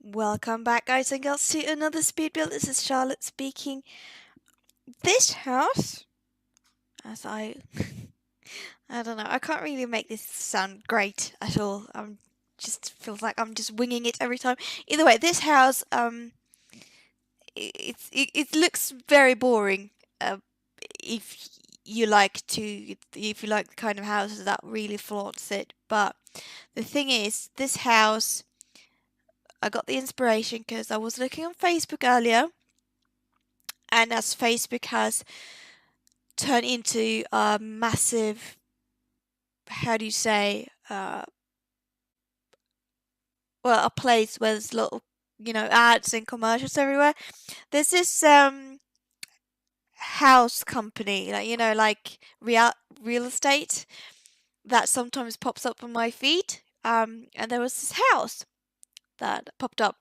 Welcome back, guys and girls, to another speed build. This is Charlotte speaking. This house, as I don't know, I can't really make this sound great at all. Just feels like I'm just winging it every time. Either way, this house, it looks very boring. If you like the kind of houses that really flaunts it, but the thing is, this house, I got the inspiration because I was looking on Facebook earlier. And as Facebook has turned into a massive, how do you say, a place where there's little, ads and commercials everywhere. There's this house company, like real estate that sometimes pops up on my feed. And there was this house that popped up.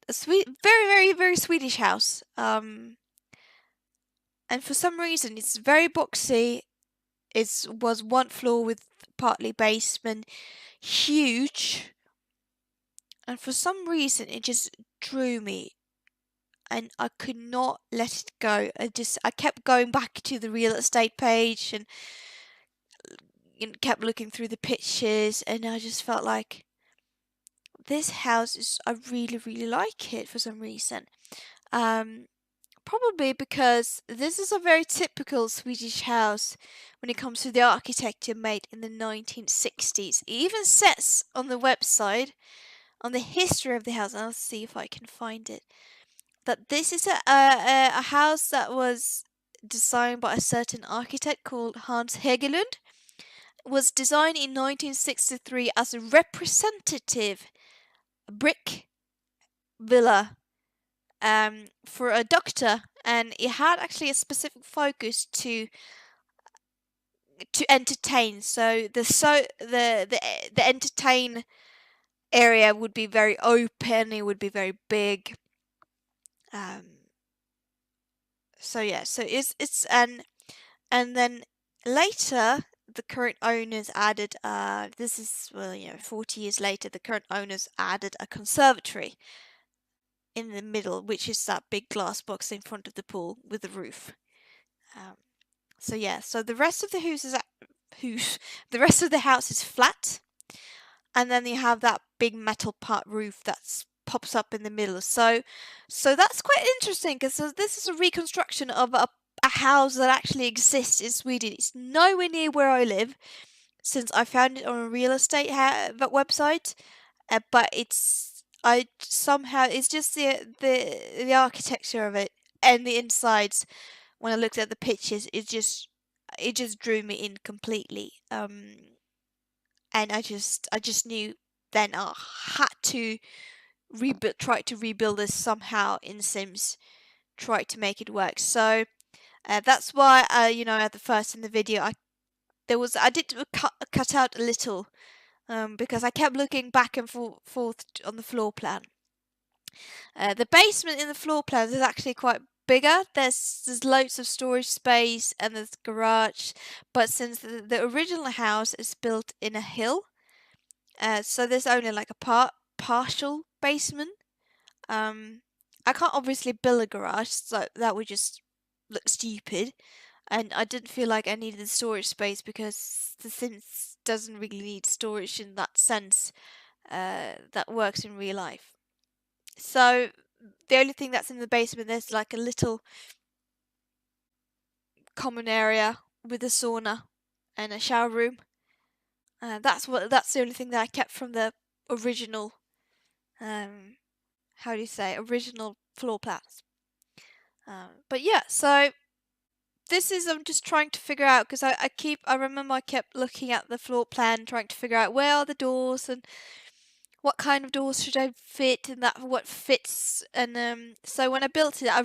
A very, very, very Swedish house. And for some reason, it's very boxy. It was one floor with partly basement, huge, and for some reason it just drew me, and I could not let it go. I kept going back to the real estate page and kept looking through the pictures, and I just felt like this house I really, really like it for some reason. Probably because this is a very typical Swedish house when it comes to the architecture made in the 1960s. It even says on the website, on the history of the house, and I'll see if I can find it, that this is a house that was designed by a certain architect called Hans Hegelund. It was designed in 1963 as a representative brick villa for a doctor, and it had actually a specific focus to entertain. So the entertain area would be very open. It would be very big. So it's and then later the current owners added this is 40 years later, the current owners added a conservatory in the middle, which is that big glass box in front of the pool with the roof. So the rest of the the rest of the house is flat, and then you have that big metal part roof that pops up in the middle. So that's quite interesting because this is a reconstruction of a house that actually exists in Sweden. It's nowhere near where I live, since I found it on a real estate website, but it's just the architecture of it and the insides. When I looked at the pictures, it just drew me in completely. And I just knew then I had to try to rebuild this somehow in Sims, try to make it work. So that's why at the first in the video I did cut out a little because I kept looking back and forth on the floor plan. The basement in the floor plans is actually quite bigger. There's loads of storage space and there's garage, but since the original house is built in a hill, so there's only like a partial basement. I can't obviously build a garage, so that would just look stupid. And I didn't feel like I needed the storage space because the Sims doesn't really need storage in that sense that works in real life. So the only thing that's in the basement, there's like a little common area with a sauna and a shower room. That's the only thing that I kept from the original original floor plans. But yeah, so this is, I'm just trying to figure out, because I remember I kept looking at the floor plan, trying to figure out where are the doors and what kind of doors should I fit and that what fits. And so when I built it, I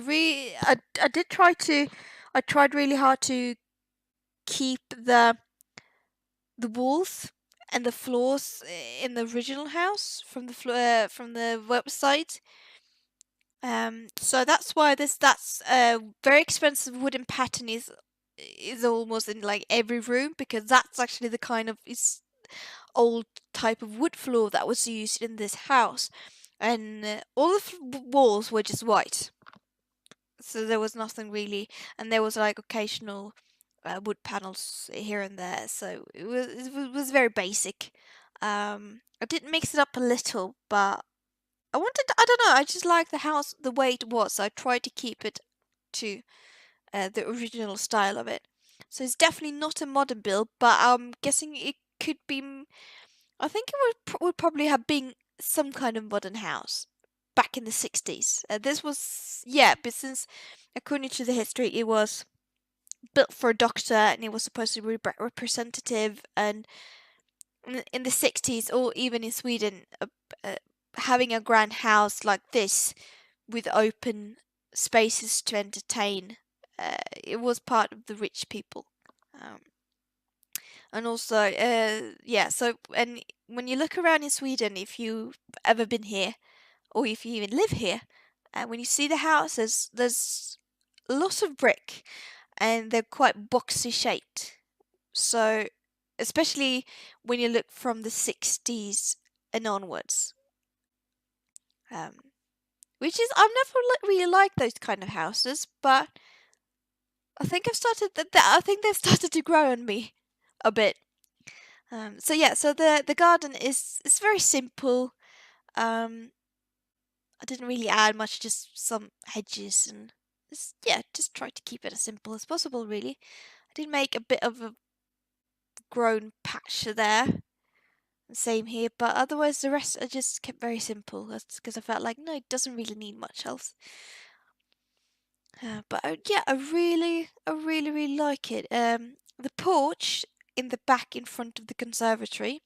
tried really hard to keep the walls and the floors in the original house from the website. So that's why that's very expensive wooden pattern is almost in like every room, because that's actually the kind of old type of wood floor that was used in this house, and all the walls were just white. So there was nothing really, and there was like occasional wood panels here and there. So it was very basic. I did mix it up a little, but I don't know, I just like the house the way it was. So I tried to keep it to the original style of it. So it's definitely not a modern build, but I'm guessing it could be. I think it would probably have been some kind of modern house back in the 60s. This was, yeah, but since according to the history, it was built for a doctor and it was supposed to be representative. And in the 60s, or even in Sweden, having a grand house like this with open spaces to entertain, it was part of the rich people. Um, and also, yeah, so, and when you look around in Sweden, if you've ever been here, or if you even live here, when you see the houses, there's lots of brick, and they're quite boxy shaped. So, especially when you look from the 60s and onwards. Um, which is, I've never really liked those kind of houses, but I think I think they've started to grow on me a bit. So yeah, so the garden is very simple. I didn't really add much, just some hedges and just try to keep it as simple as possible. Really, I did make a bit of a grown patch there. Same here, but otherwise the rest I just kept very simple. That's because I felt like no, it doesn't really need much else. But yeah, I really like it. The porch in the back in front of the conservatory.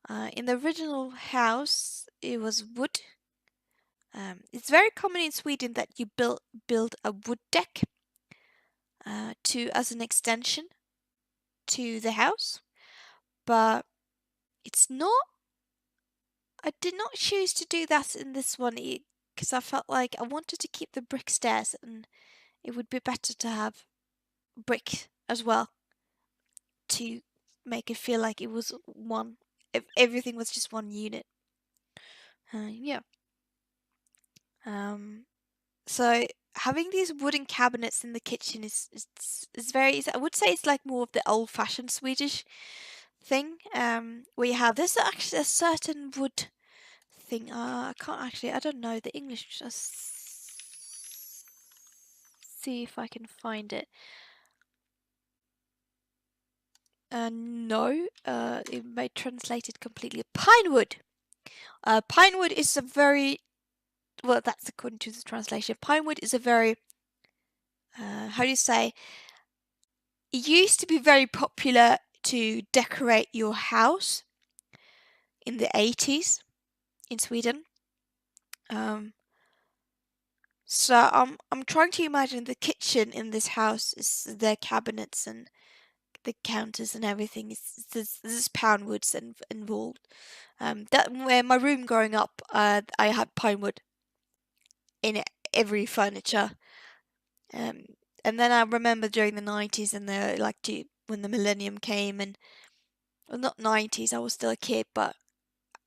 In the original house, it was wood. It's very common in Sweden that you build a wood deck to as an extension to the house, but it's not. I did not choose to do that in this one because I felt like I wanted to keep the brick stairs, and it would be better to have brick as well to make it feel like it was one. If everything was just one unit. Yeah. So having these wooden cabinets in the kitchen is very. I would say it's like more of the old-fashioned Swedish thing. Where you have this actually a certain wood thing. I can't actually. I don't know the English. Just see if I can find it. No. It may translate it completely. Pinewood. Pinewood is a very well. That's according to the translation. Pinewood is a very how do you say? It used to be very popular to decorate your house in the 80s in Sweden. So I'm trying to imagine the kitchen in this house is the cabinets and the counters and everything is this pine woods and involved. That where my room growing up, I had pine wood in every furniture. And then I remember during the 90s and when the millennium came and well, not 90s, I was still a kid, but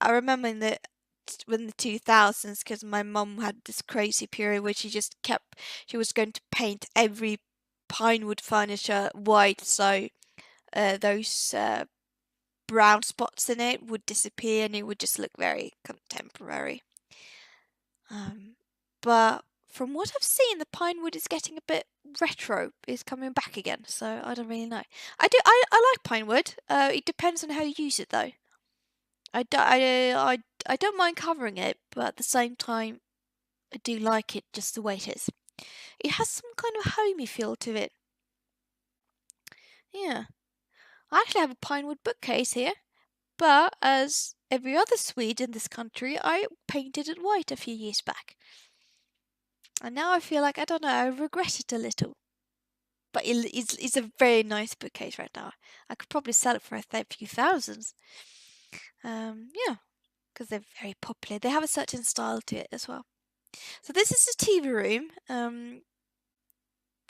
I remember in the 2000s because my mum had this crazy period where she was going to paint every pinewood furniture white, so those brown spots in it would disappear and it would just look very contemporary. But from what I've seen, the pinewood is getting a bit retro. It's coming back again, so I don't really know. I like pinewood. It depends on how you use it, though. I don't mind covering it, but at the same time, I do like it just the way it is. It has some kind of homey feel to it. Yeah. I actually have a pinewood bookcase here, but as every other Swede in this country, I painted it white a few years back. And now I feel like, I don't know, I regret it a little. But it's a very nice bookcase right now. I could probably sell it for a few thousands. Yeah, because they're very popular. They have a certain style to it as well. So this is the TV room.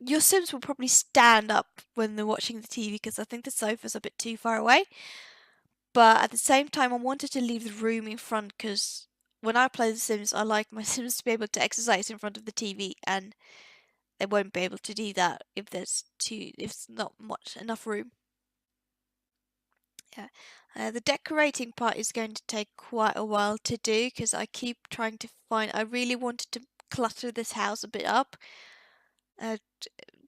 Your Sims will probably stand up when they're watching the TV because I think the sofa's a bit too far away. but at the same time I wanted to leave the room in front because when I play The Sims, I like my Sims to be able to exercise in front of the TV, and they won't be able to do that if if it's not much enough room. Yeah. The decorating part is going to take quite a while to do because I keep trying to find. I really wanted to clutter this house a bit up. Uh,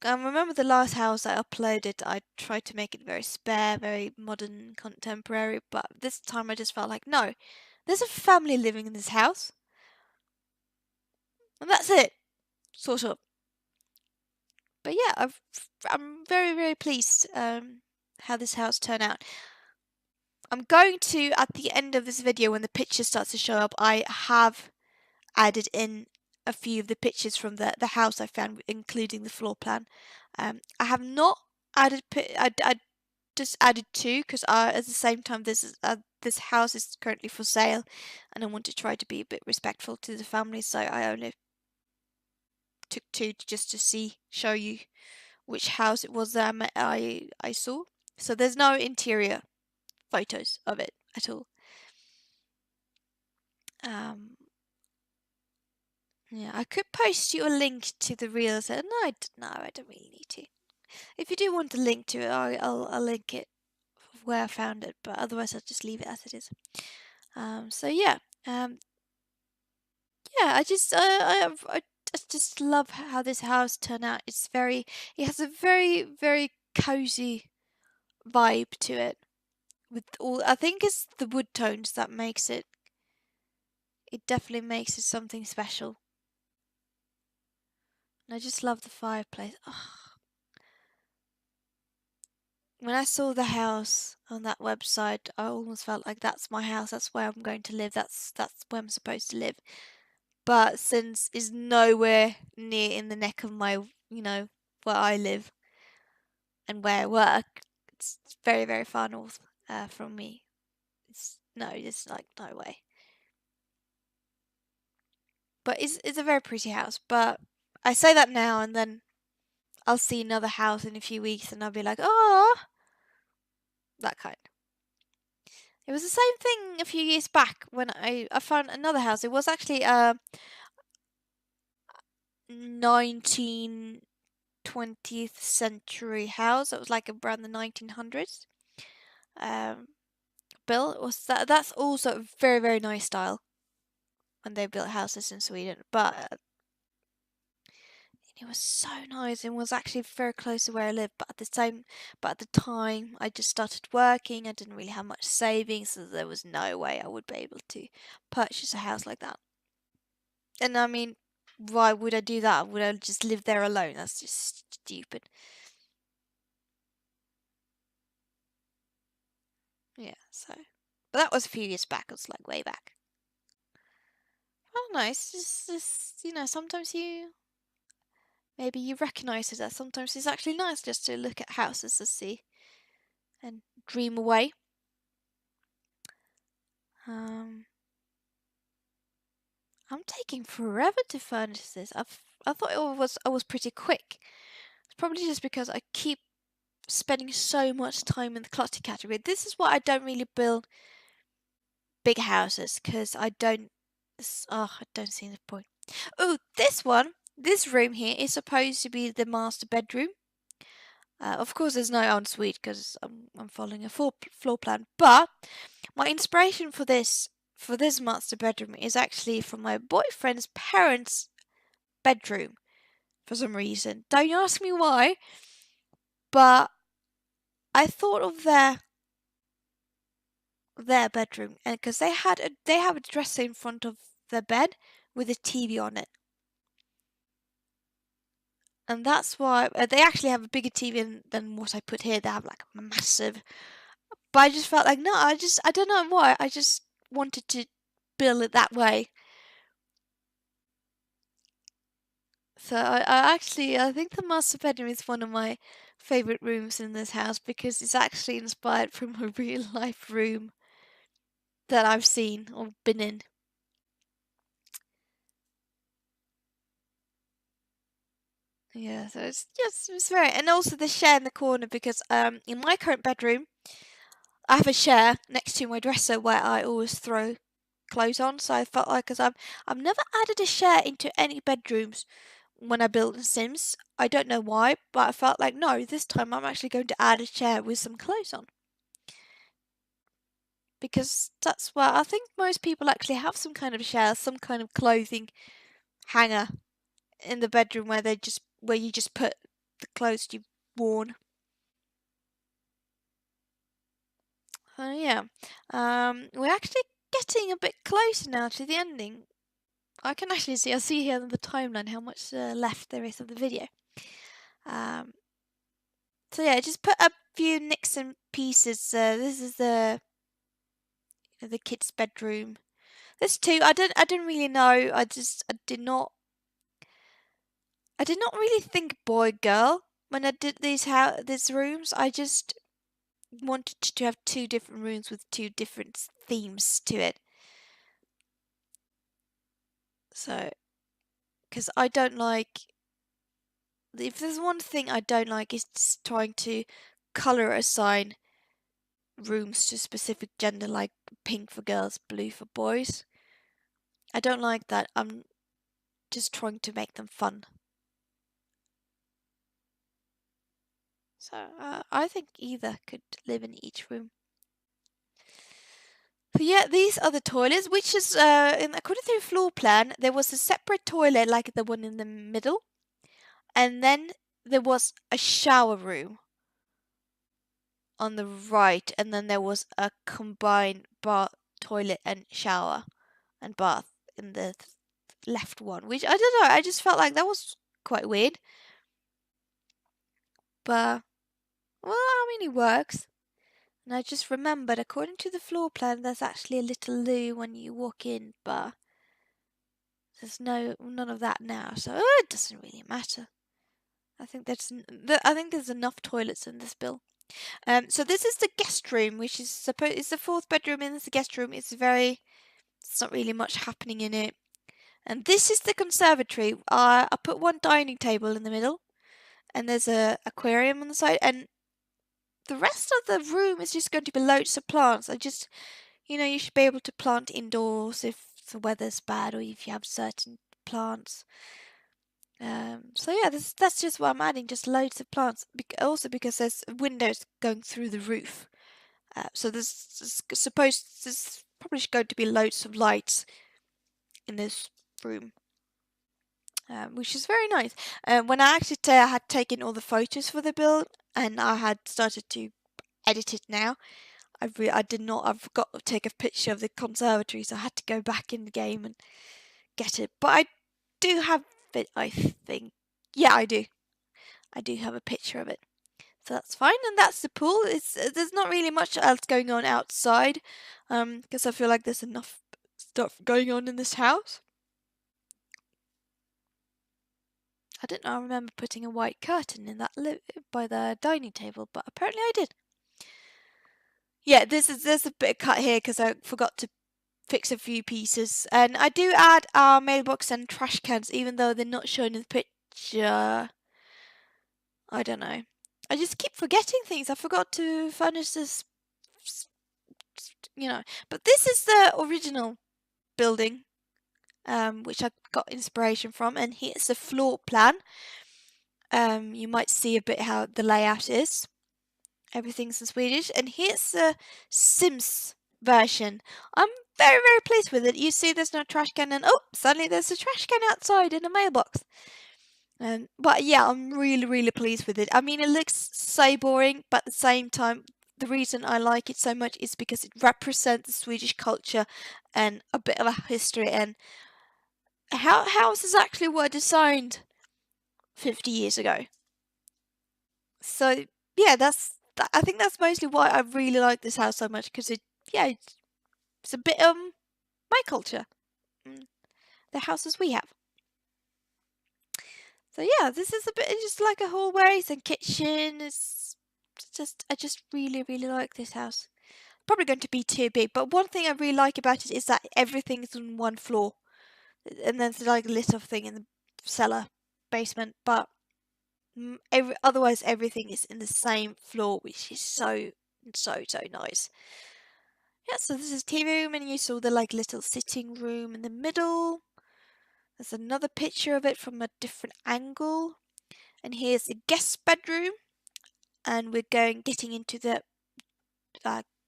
I remember the last house I uploaded, I tried to make it very spare, very modern, contemporary, but this time I just felt like, no, there's a family living in this house, and that's it, sort of. But yeah, I'm very, very pleased how this house turned out. I'm going to, at the end of this video, when the picture starts to show up, I have added in a few of the pictures from the house I found, including the floor plan. I have not added, I just added two because at the same time this house is currently for sale, and I want to try to be a bit respectful to the family, so I only took two just to show you which house it was that I saw. So there's no interior photos of it at all. Um, yeah, I could post you a link to the real estate. No, I don't really need to. If you do want a link to it, I'll link it where I found it, but otherwise I'll just leave it as it is. So yeah, yeah, I just love how this house turned out. It has a very, very cozy vibe to it. With all, I think it's the wood tones that makes it. It definitely makes it something special. And I just love the fireplace. Oh. When I saw the house on that website, I almost felt like that's my house. That's where I'm going to live. That's where I'm supposed to live. But since it's nowhere near in the neck of my, where I live and where I work, it's very, very far north from me. It's like no way. But it's a very pretty house. But I say that now, and then I'll see another house in a few weeks, and I'll be like, oh, that kind. It was the same thing a few years back when I found another house. It was actually a 20th century house. It was like around the 1900s. Built was that's also a very, very nice style when they built houses in Sweden. But it was so nice and was actually very close to where I live. But at the time I just started working. I didn't really have much savings, so there was no way I would be able to purchase a house like that. And I mean, why would I do that? Would I just live there alone? That's just stupid. Yeah, so. But that was a few years back. It was like way back. Oh, nice. Just sometimes maybe you recognize it that sometimes it's actually nice just to look at houses and see and dream away. Um, I'm taking forever to furnish this. I thought I was pretty quick. It's probably just because I keep spending so much time in the clutter category. This is why I don't really build big houses because I don't see the point. Oh, this room here is supposed to be the master bedroom. Of course, there's no ensuite because I'm following a floor plan. But my inspiration for this master bedroom is actually from my boyfriend's parents' bedroom. For some reason, don't ask me why. But I thought of their bedroom, and because they have a dresser in front of their bed with a TV on it, and that's why they actually have a bigger TV than what I put here. They have like a massive. But I just felt like no, I don't know why. I just wanted to build it that way. So I think the master bedroom is one of my favorite rooms in this house because it's actually inspired from a real life room that I've seen or been in. Yeah, so it's very, and also the share in the corner because in my current bedroom I have a chair next to my dresser where I always throw clothes on, so I felt like, because I've never added a chair into any bedrooms when I built The Sims. I don't know why, but I felt like, no, this time I'm actually going to add a chair with some clothes on. Because that's where I think most people actually have some kind of chair, some kind of clothing hanger in the bedroom where you just put the clothes you've worn. Yeah. We're actually getting a bit closer now to the ending. I can actually see, I see here on the timeline how much left there is of the video. So yeah, just put a few nicks and pieces. This is the kids' bedroom. There's two. I didn't really know. I did not really think boy girl when I did these rooms. I just wanted to have two different rooms with two different themes to it. So, because I don't like, if there's one thing I don't like, is trying to color assign rooms to a specific gender, like pink for girls, blue for boys. I don't like that. I'm just trying to make them fun. So I think either could live in each room. So yeah, these are the toilets, which is, according to the floor plan, there was a separate toilet like the one in the middle, and then there was a shower room on the right, and then there was a combined toilet and shower and bath in the left one, which I don't know, I just felt like that was quite weird. But, well, I mean, it works. And I just remembered, according to the floor plan, there's actually a little loo when you walk in, but there's none of that now, so it doesn't really matter. I think there's enough toilets in this bill. So this is the guest room, which is it's the fourth bedroom in the guest room. It's not really much happening in it. And this is the conservatory. I put one dining table in the middle, and there's a aquarium on the side, and the rest of the room is just going to be loads of plants. You should be able to plant indoors if the weather's bad or if you have certain plants. So yeah, that's just what I'm adding, just loads of plants. Also because there's windows going through the roof. So there's probably going to be loads of lights in this room. Which is very nice. When I actually had taken all the photos for the build and I had started to edit it now, I forgot to take a picture of the conservatory, so I had to go back in the game and get it. But I do have it, I think. Yeah, I do. I do have a picture of it. So that's fine, and that's the pool. There's not really much else going on outside, because I feel like there's enough stuff going on in this house. I didn't know I remember putting a white curtain in that by the dining table, but apparently I did. Yeah, there's a bit of cut here because I forgot to fix a few pieces, and I do add our mailbox and trash cans, even though they're not shown in the picture. I don't know. I just keep forgetting things. I forgot to furnish this, But this is the original building, which I got inspiration from, and here's the floor plan. You might see a bit how the layout is. Everything's in Swedish, and here's the Sims version. I'm very, very pleased with it. You see there's no trash can, and suddenly there's a trash can outside in a mailbox. But yeah, I'm really, really pleased with it. I mean, it looks so boring, but at the same time, the reason I like it so much is because it represents the Swedish culture and a bit of a history, and how houses actually were designed 50 years ago. So yeah, I think that's mostly why I really like this house so much, because it's a bit my culture, the houses we have. So yeah, this is a bit just like a hallways and kitchen. I just really, really like this house. Probably going to be too big, but one thing I really like about it is that everything is on one floor, and there's like a little thing in the cellar, basement, but otherwise everything is in the same floor, which is so So nice. Yeah, so this is TV room, and you saw the like little sitting room in the middle. There's another picture of it from a different angle. And here's the guest bedroom. And we're getting into the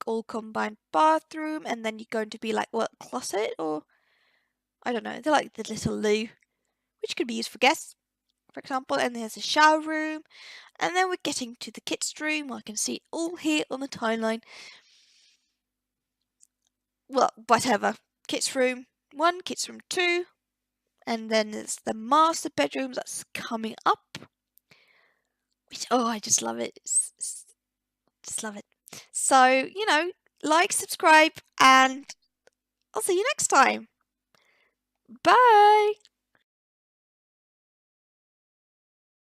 all combined bathroom, and then you're going to be like, what, closet? Or I don't know, they're like the little loo, which could be used for guests, for example. And there's a shower room. And then we're getting to the kids' room. I can see it all here on the timeline. Well, whatever. Kids' room 1, kids' room 2. And then there's the master bedroom that's coming up. Which, oh, I just love it. Just love it. So, like, subscribe, and I'll see you next time. Bye!